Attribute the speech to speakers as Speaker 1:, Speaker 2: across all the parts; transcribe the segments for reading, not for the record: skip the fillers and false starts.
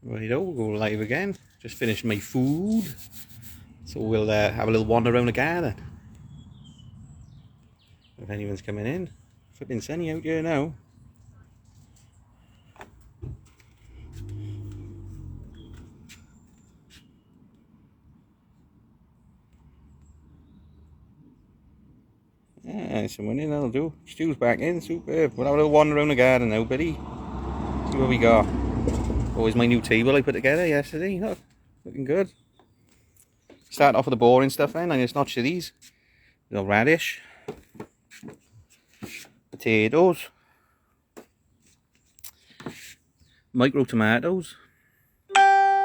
Speaker 1: Righto, we'll go live again. Just finished my food, so we'll have a little wander around the garden. If anyone's coming in. Flipping sunny out here now. Yeah, someone in, that'll do. Stu's back in, superb. We'll have a little wander around the garden now, buddy. See what we got. Always my new table I put together yesterday. Look, looking good. Start off with the boring stuff then. I just notch these. Little radish. Potatoes. Micro tomatoes. And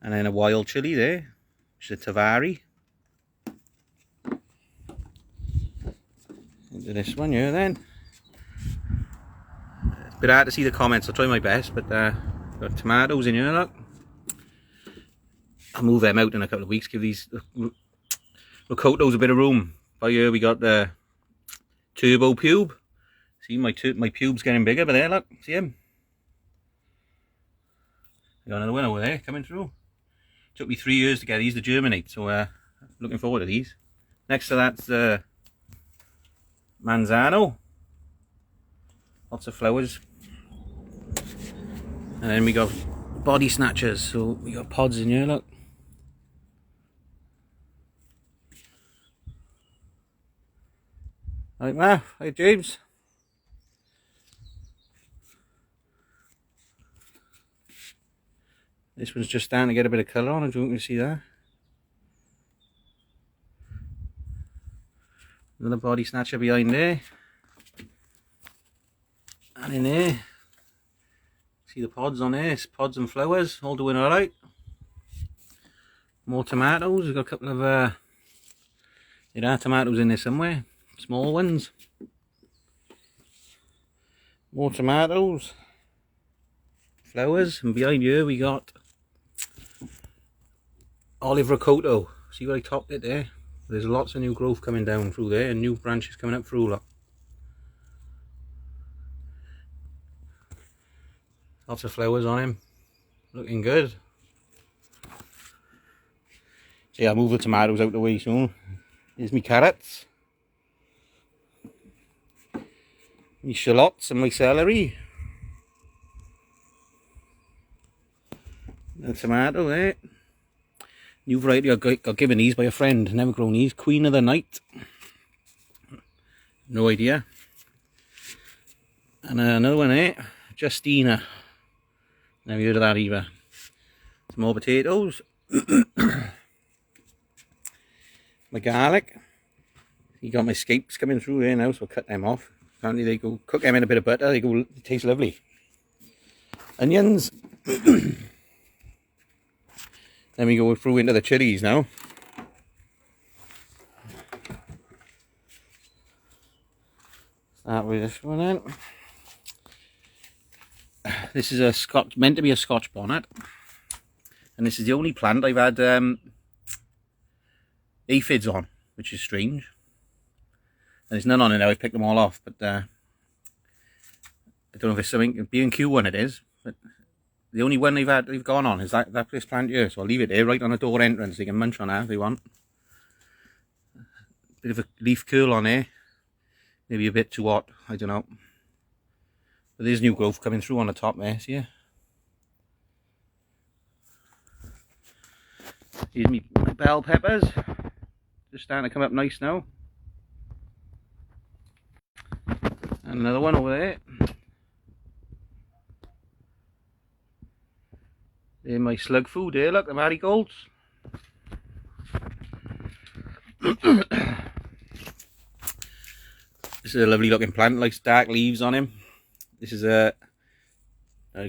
Speaker 1: then a wild chili there. Which is a Tavari. Into this one here then. It's a bit hard to see the comments, I'll try my best, but got tomatoes in here, look. I'll move them out in a couple of weeks, give these ricotta's a bit of room. By here we got the turbo pube. See my pube's getting bigger, but there, look, see him? I got another one over there coming through. Took me 3 years to get these to germinate, so looking forward to these. Next to that's manzano. Lots of flowers. And then we got body snatchers, so we got pods in here, look. Like that. Hi James. This one's just starting to get a bit of colour on, I don't know if you can see that. Another body snatcher behind there. And in there. See the pods on there, it's pods and flowers, all doing alright. More tomatoes, we've got a couple of there are tomatoes in there somewhere, small ones. More tomatoes, flowers, and behind here we got olive ricotta. See where I topped it there? There's lots of new growth coming down through there and new branches coming up through, look. Lots of flowers on him, looking good. So yeah, I'll move the tomatoes out the way soon. Here's my carrots. My shallots and my celery. The tomato there. New variety I got given these by a friend, never grown these. Queen of the Night. No idea. And another one there, Justina. Never heard of that either. Some more potatoes. My garlic. You got my scapes coming through here now, so I'll cut them off. Apparently they go cook them in a bit of butter. They taste lovely. Onions. Then we go through into the chilies now. Start with this one then. This is a Scotch, meant to be a Scotch bonnet, and this is the only plant I've had aphids on, which is strange. And there's none on it now. I've picked them all off, but I don't know if it's something B&Q one it is, but the only one they've gone on is this plant here. So I'll leave it there, right on the door entrance. They can munch on that if they want. Bit of a leaf curl on there, maybe a bit too hot. I don't know. But there's new growth coming through on the top there, see ya? Here's my bell peppers. Just starting to come up nice now. And another one over there. There's my slug food there, look, the marigolds. This is a lovely looking plant, likes dark leaves on him. This is I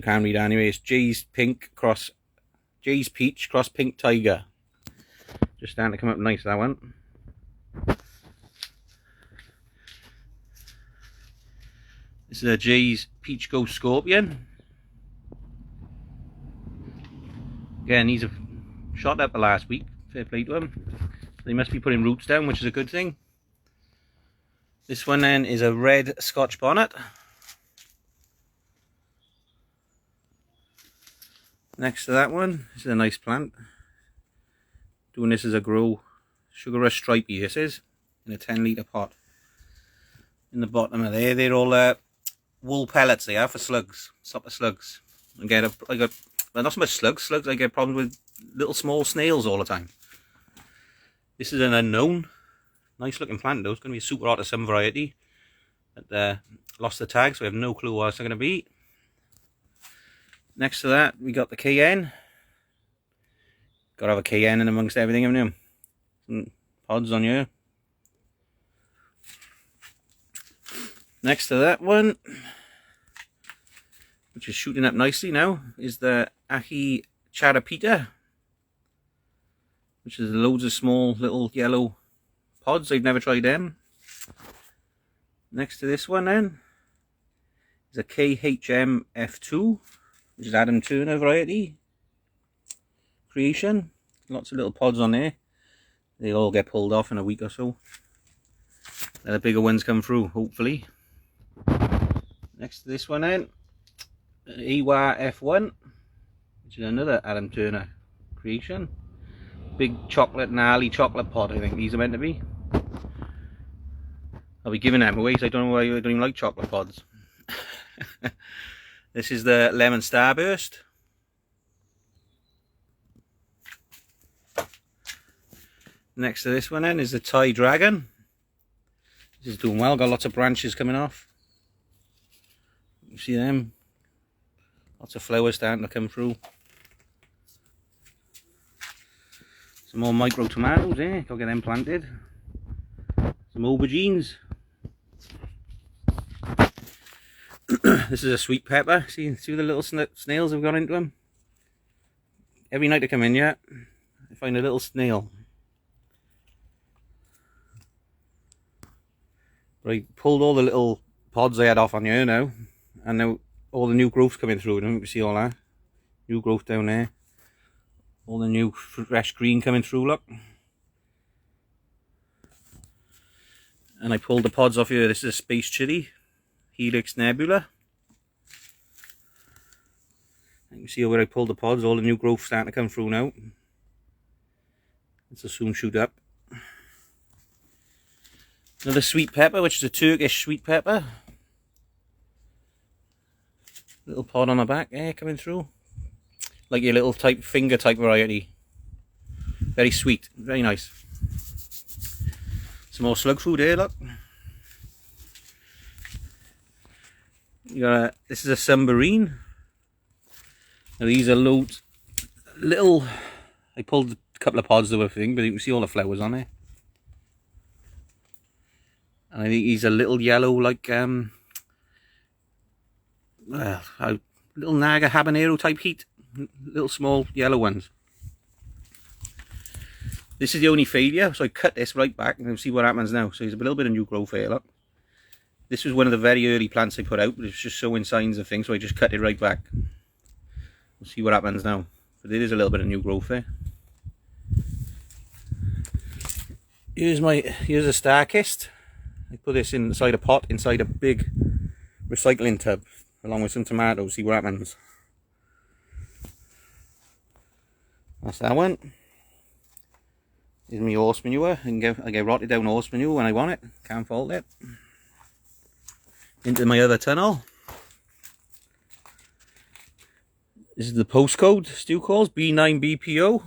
Speaker 1: can't read anyway, it's Jay's Peach cross Pink Tiger. Just starting to come up nice, that one. This is a Jay's Peach Ghost Scorpion. Again, these have shot up the last week, fair play to them. They must be putting roots down, which is a good thing. This one then is a red Scotch bonnet. Next to that one, this is a nice plant. Doing this as a grow. Sugar rush stripey this is, in a 10 litre pot. In the bottom of there, they're all wool pellets they are for slugs, stop the slugs. I got well, not so much slugs, I get problems with little small snails all the time. This is an unknown, nice looking plant though. It's going to be a super hot of some variety. But lost the tag, so we have no clue what it's going to be. Next to that, we got the cayenne. Got to have a cayenne in amongst everything, haven't you? Some pods on here. Next to that one, which is shooting up nicely now, is the ahi charapita, which is loads of small little yellow pods. I've never tried them. Next to this one then is a KHM F2, which is Adam Turner variety creation. Lots of little pods on there. They'll all get pulled off in a week or so. Then the bigger ones come through, hopefully. Next to this one then, Iwa F1, which is another Adam Turner creation. Big chocolate, gnarly chocolate pod, I think these are meant to be. I'll be giving them away, so I don't know why I don't even like chocolate pods. This is the Lemon Starburst. Next to this one then is the Thai Dragon. This is doing well, got lots of branches coming off. You see them? Lots of flowers starting to come through. Some more micro tomatoes, eh? Gotta get them planted. Some aubergines. This is a sweet pepper. See the little snails have got into them? Every night I come in here, I find a little snail. But I pulled all the little pods I had off on here now, and now all the new growth's coming through. Don't you see all that? New growth down there. All the new fresh green coming through, look. And I pulled the pods off here. This is a space chili, Helix Nebula. You can see where I pulled the pods, all the new growth starting to come through now. This will soon shoot up. Another sweet pepper, which is a Turkish sweet pepper. Little pod on the back, coming through. Like your little finger type variety. Very sweet, very nice. Some more slug food here, look. You got this is a Submarine. Now these are loads, little, I pulled a couple of pods of a thing, but you can see all the flowers on it. And I think these are little yellow, like, little Naga Habanero type heat. Little small yellow ones. This is the only failure, so I cut this right back and we'll see what happens now. So there's a little bit of new growth here, look. This was one of the very early plants I put out, but it's just showing signs of things, so I just cut it right back. We'll see what happens now. But there is a little bit of new growth there. Here's a star kist. I put this inside a pot, inside a big recycling tub, along with some tomatoes, see what happens. That's that one. Here's my horse manure. I get rotted down horse manure when I want it. Can't fault it. Into my other tunnel. This is the postcode Stu calls B9BPO.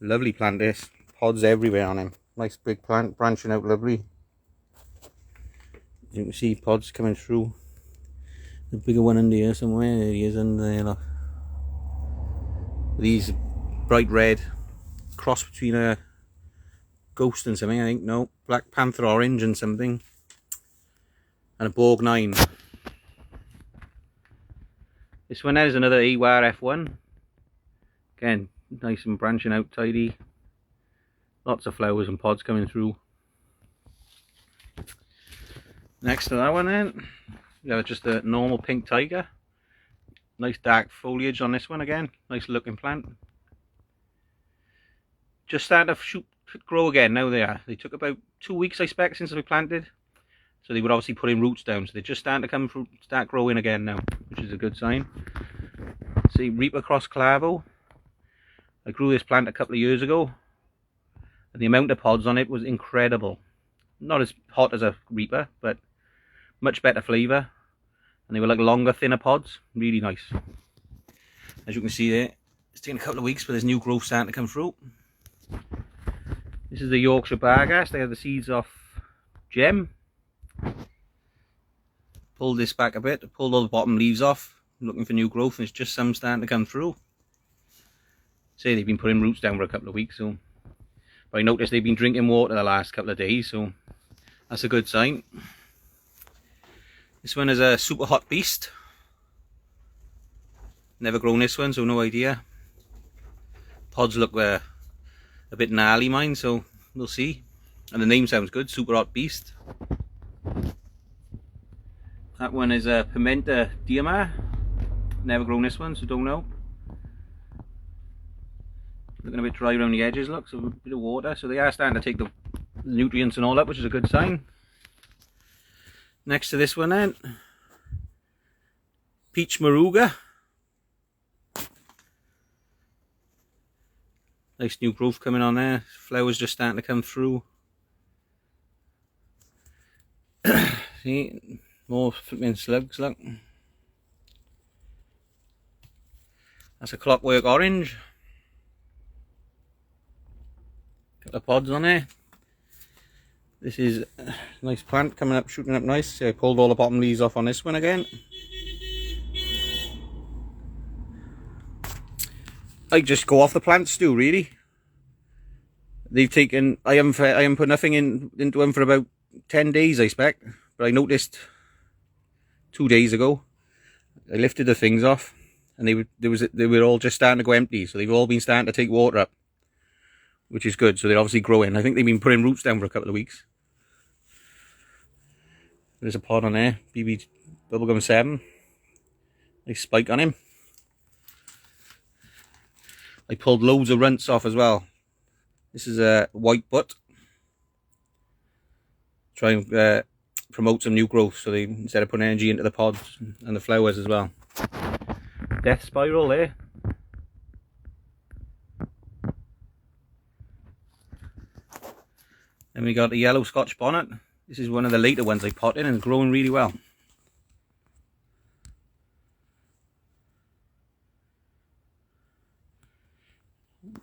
Speaker 1: Lovely plant this. Pods everywhere on him. Nice big plant branching out lovely. You can see pods coming through. The bigger one under here somewhere. There he is under there. Look. These bright red, cross between a ghost and something, I think. No, Black Panther orange and something. And a Borg 9. This one is another Iwa F1. Again, nice and branching out tidy. Lots of flowers and pods coming through. Next to that one then, we have just a normal pink tiger. Nice dark foliage on this one again. Nice looking plant. Just starting to grow again now they are. They took about 2 weeks I expect since we planted. So they were obviously putting roots down. So they're just starting to come through, start growing again now, which is a good sign. See, Reaper Cross Clavo. I grew this plant a couple of years ago, and the amount of pods on it was incredible. Not as hot as a Reaper, but much better flavour. And they were like longer, thinner pods. Really nice. As you can see there, it's taken a couple of weeks for this new growth starting to come through. This is the Yorkshire Bargas. They have the seeds off Gem. Pulled this back a bit, pulled all the bottom leaves off. I'm looking for new growth, and it's just some starting to come through. Say they've been putting roots down for a couple of weeks, so. But I noticed they've been drinking water the last couple of days, so that's a good sign. This one is a super hot beast. Never grown this one, so no idea. Pods look a bit gnarly, mine, so we'll see. And the name sounds good, super hot beast. That one is a Pimenta Diamar. Never grown this one, so don't know. Looking a bit dry around the edges, look, so a bit of water. So they are starting to take the nutrients and all that, which is a good sign. Next to this one then, Peach Moruga. Nice new growth coming on there. Flowers just starting to come through. See, more flipping slugs, look. That's a Clockwork Orange. Couple of pods on there. This is a nice plant coming up, shooting up nice. See, I pulled all the bottom leaves off on this one again. I just go off the plants too, really. They've taken, I haven't put nothing into them for about 10 days, I expect. But I noticed 2 days ago, I lifted the things off, and they were all just starting to go empty. So they've all been starting to take water up, which is good. So they're obviously growing. I think they've been putting roots down for a couple of weeks. There's a pod on there, BB Bubblegum 7. Nice spike on him. I pulled loads of runts off as well. This is a white butt. Try and promote some new growth, so they, instead of putting energy into the pods and the flowers as well. Death spiral there. Then we got the yellow Scotch bonnet. This is one of the later ones I pot in, and it's growing really well.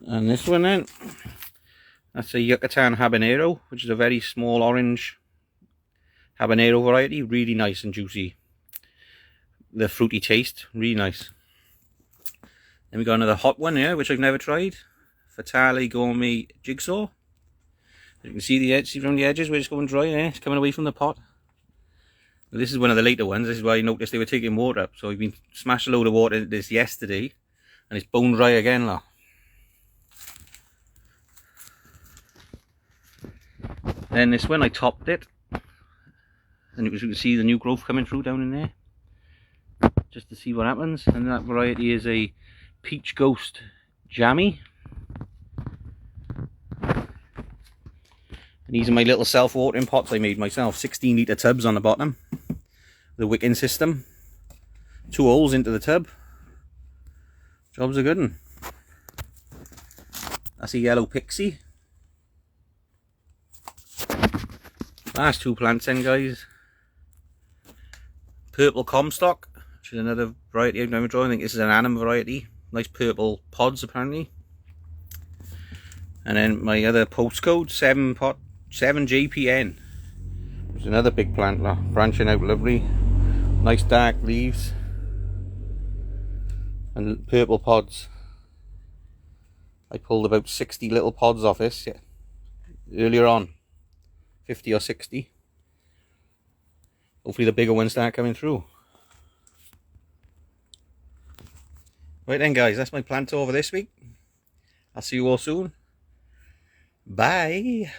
Speaker 1: And this one then, that's a Yucatan Habanero, which is a very small orange habanero variety. Really nice and juicy. The fruity taste, really nice. Then we got another hot one here, which I've never tried. Fatale Gourmet Jigsaw. You can see the edge, see from the edges where it's going dry there. It's coming away from the pot. Well, this is one of the later ones. This is why I noticed they were taking water up. So I've been smashed a load of water into this yesterday, and it's bone dry again now. Then this one I topped it, and you can see the new growth coming through down in there, just to see what happens. And that variety is a Peach Ghost Jammy. And these are my little self-watering pots I made myself. 16-litre tubs on the bottom. The wicking system. 2 holes into the tub. Job's a good one. That's a yellow pixie. Last 2 plants then, guys. Purple Comstock, which is another variety I've never tried. I think this is an Annam variety. Nice purple pods apparently. And then my other postcode, 7JPN. There's another big plant now, branching out lovely. Nice dark leaves. And purple pods. I pulled about 60 little pods off this earlier on. 50 or 60. Hopefully the bigger ones start coming through. Right then guys, that's my plant tour for this week. I'll see you all soon. Bye.